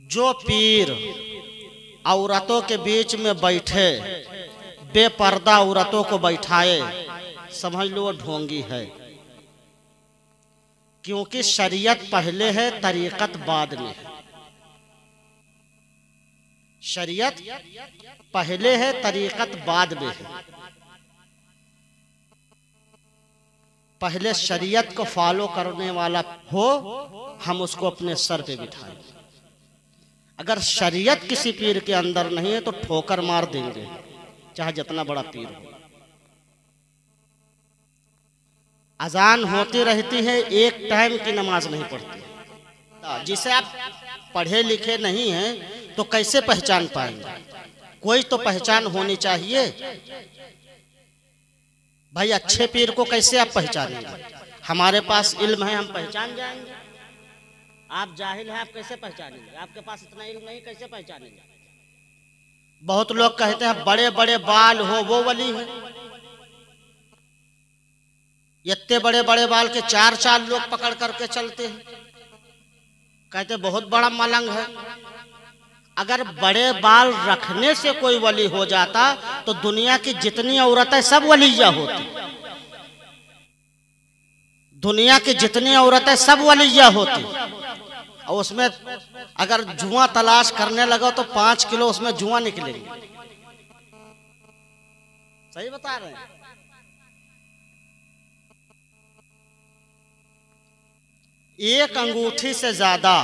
जो पीर औरतों के बीच में बैठे, बेपर्दा औरतों को बैठाए, समझ लो वो ढोंगी है। क्योंकि शरीयत पहले है, तरीकत बाद में है। शरीयत पहले है, तरीकत बाद में है। पहले शरीयत को फॉलो करने वाला हो, हम उसको अपने सर पे बिठाएं। अगर शरीयत किसी पीर के अंदर नहीं है तो ठोकर मार देंगे, चाहे जितना बड़ा पीर हो। अजान होती रहती है, एक टाइम की नमाज नहीं पढ़ती। जिसे आप पढ़े लिखे नहीं हैं तो कैसे पहचान पाएंगे? कोई तो पहचान होनी चाहिए भाई। अच्छे पीर को कैसे आप पहचानेंगे? हमारे पास इल्म है, हम पहचान जाएंगे। आप जाहिल हैं, आप कैसे पहचानेंगे? आपके पास इतना इल्म नहीं, कैसे पहचानेंगे? बहुत लोग कहते हैं बड़े बड़े बाल हो वो वली है। इतने बड़े बड़े बाल के चार चार लोग पकड़ करके चलते हैं, कहते बहुत बड़ा मलंग है। अगर बड़े बाल रखने से कोई वली हो जाता तो दुनिया की जितनी औरतें सब वलिया होती। दुनिया की जितनी औरतें सब वलिया होती। और उसमें अगर जुआ तलाश करने लगा तो 5 किलो उसमें जुआ निकलेंगे। सही बता रहे हैं। एक अंगूठी से ज्यादा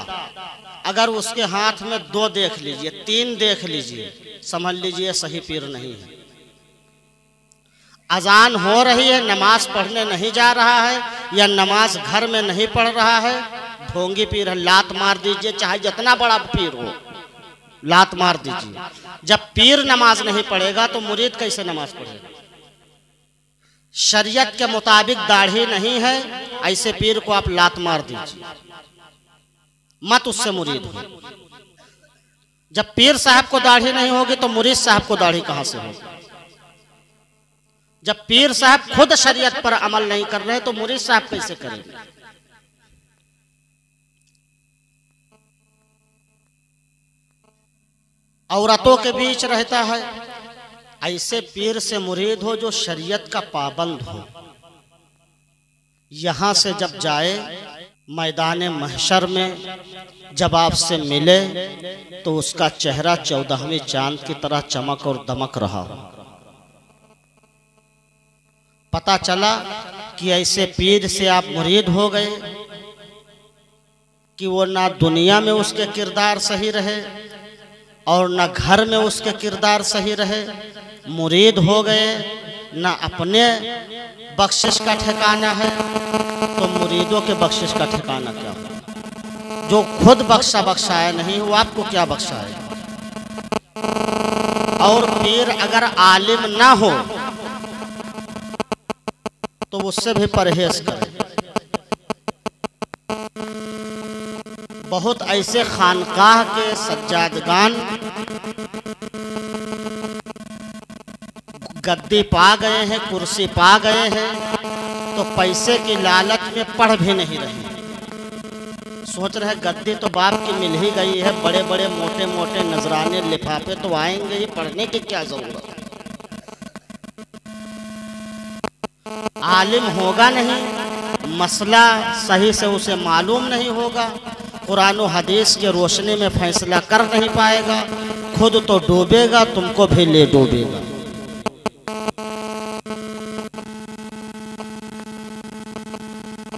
अगर उसके हाथ में 2 देख लीजिए, 3 देख लीजिए, समझ लीजिए सही पीर नहीं है। अजान हो रही है, नमाज पढ़ने नहीं जा रहा है या नमाज घर में नहीं पढ़ रहा है, ढोंगी पीर है। लात मार दीजिए, चाहे जितना बड़ा पीर हो, लात मार दीजिए। जब पीर नमाज नहीं पढ़ेगा तो मुरीद कैसे नमाज पढ़ेगा? शरीयत के मुताबिक दाढ़ी नहीं है, ऐसे पीर को आप लात मार दीजिए, मत उससे मुरीद हो। जब पीर साहब को दाढ़ी नहीं होगी तो मुरीद साहब को दाढ़ी कहां से होगी? जब पीर साहब खुद शरीयत पर अमल नहीं कर रहे तो मुरीद साहब कैसे करेंगे? औरतों के बीच रहता है, ऐसे पीर से मुरीद हो जो शरीयत का पाबंद हो। यहां से जब जाए मैदान महशर में, जब आपसे मिले तो उसका चेहरा 14वें चांद की तरह चमक और दमक रहा हो। पता चला कि ऐसे पीर से आप मुरीद हो गए कि वो ना दुनिया में उसके किरदार सही रहे और ना घर में उसके किरदार सही रहे। मुरीद हो गए, ना अपने बख्शिश का ठिकाना है तो मुरीदों के बख्शिश का ठिकाना क्या हो? जो खुद बख्शाया नहीं वो आपको क्या बख्शाए? और पीर अगर आलिम ना हो तो उससे भी परहेज करें। बहुत ऐसे खानकाह के सज्जादगान गद्दी पा गए हैं, कुर्सी पा गए हैं, तो पैसे की लालच में पढ़ भी नहीं रहे। सोच रहे गद्दी तो बाप की मिल ही गई है, बड़े बड़े मोटे मोटे नजराने लिफाफे तो आएंगे ही, पढ़ने की क्या जरूरत? आलिम होगा नहीं, मसला सही से उसे मालूम नहीं होगा, कुरान और हदीस के रोशनी में फैसला कर नहीं पाएगा, खुद तो डूबेगा, तुमको भी ले डूबेगा।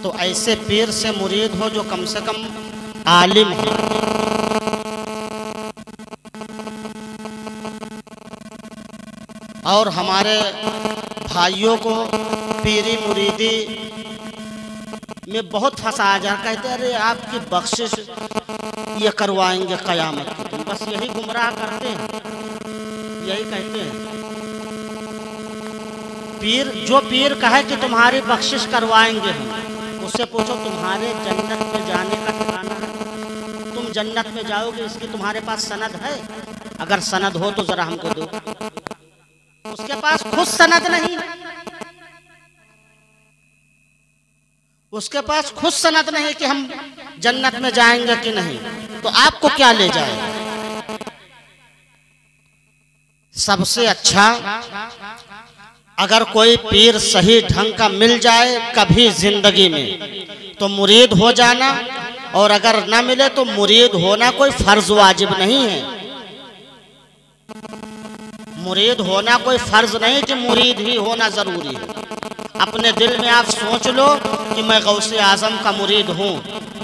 तो ऐसे पीर से मुरीद हो जो कम से कम आलिम है। और हमारे भाइयों को पीरी मुरीदी में बहुत फंसाया जा, कहते अरे आपकी बख्शिश ये करवाएंगे कयामत की। तुम बस यही गुमराह करते हैं, यही कहते हैं। पीर जो पीर कहे कि तुम्हारी बख्शिश करवाएंगे हम, उससे पूछो तुम्हारे जन्नत में जाने का ठिकाना है? तुम जन्नत में जाओगे इसकी तुम्हारे पास सनद है? अगर सनद हो तो जरा हमको दो। उसके पास खुद सनद नहीं है, उसके पास खुद सनद नहीं कि हम जन्नत में जाएंगे कि नहीं। तो आपको क्या ले जाएगा? सबसे अच्छा अगर कोई पीर सही ढंग का मिल जाए कभी जिंदगी में तो मुरीद हो जाना, और अगर ना मिले तो मुरीद होना कोई फर्ज वाजिब नहीं है। मुरीद होना कोई फर्ज नहीं कि मुरीद ही होना जरूरी है। अपने दिल में आप सोच लो कि मैं गौसे आजम का मुरीद हूँ।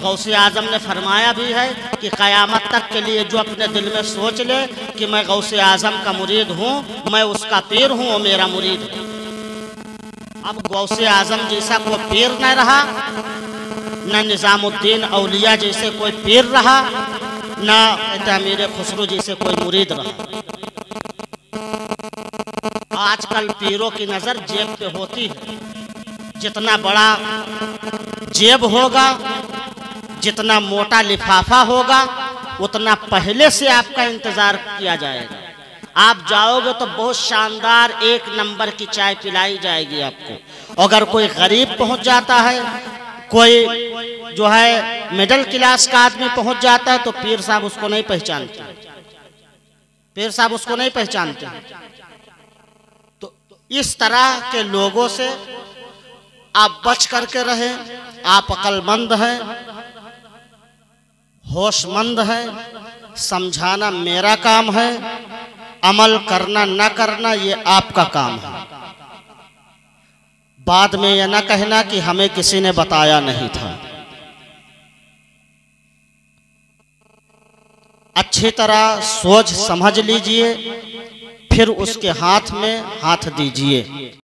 गौसे आजम ने फरमाया भी है कि क़यामत तक के लिए जो अपने दिल में सोच ले कि मैं गौसे आजम का मुरीद हूँ, मैं उसका पीर हूँ, वो मेरा मुरीद है। अब गौसे आजम जैसा कोई पीर न रहा, न निज़ामुद्दीन औलिया जैसे कोई पीर रहा, न अमीर खुसरो जैसे कोई मुरीद रहा। आजकल पीरों की नज़र जेब पे होती है। जितना बड़ा जेब होगा, जितना मोटा लिफाफा होगा, उतना पहले से आपका इंतज़ार किया जाएगा। आप जाओगे तो बहुत शानदार एक नंबर की चाय पिलाई जाएगी आपको। अगर कोई गरीब पहुंच जाता है, कोई जो है मिडिल क्लास का आदमी पहुंच जाता है, तो पीर साहब उसको नहीं पहचानते। पीर साहब उसको नहीं पहचानते। तो इस तरह के लोगों से आप बच करके रहें। आप अक्लमंद हैं, होशमंद हैं। समझाना मेरा काम है, अमल करना न करना ये आपका काम है। बाद में यह न कहना कि हमें किसी ने बताया नहीं था। अच्छी तरह सोच समझ लीजिए, फिर उसके हाथ में हाथ दीजिए।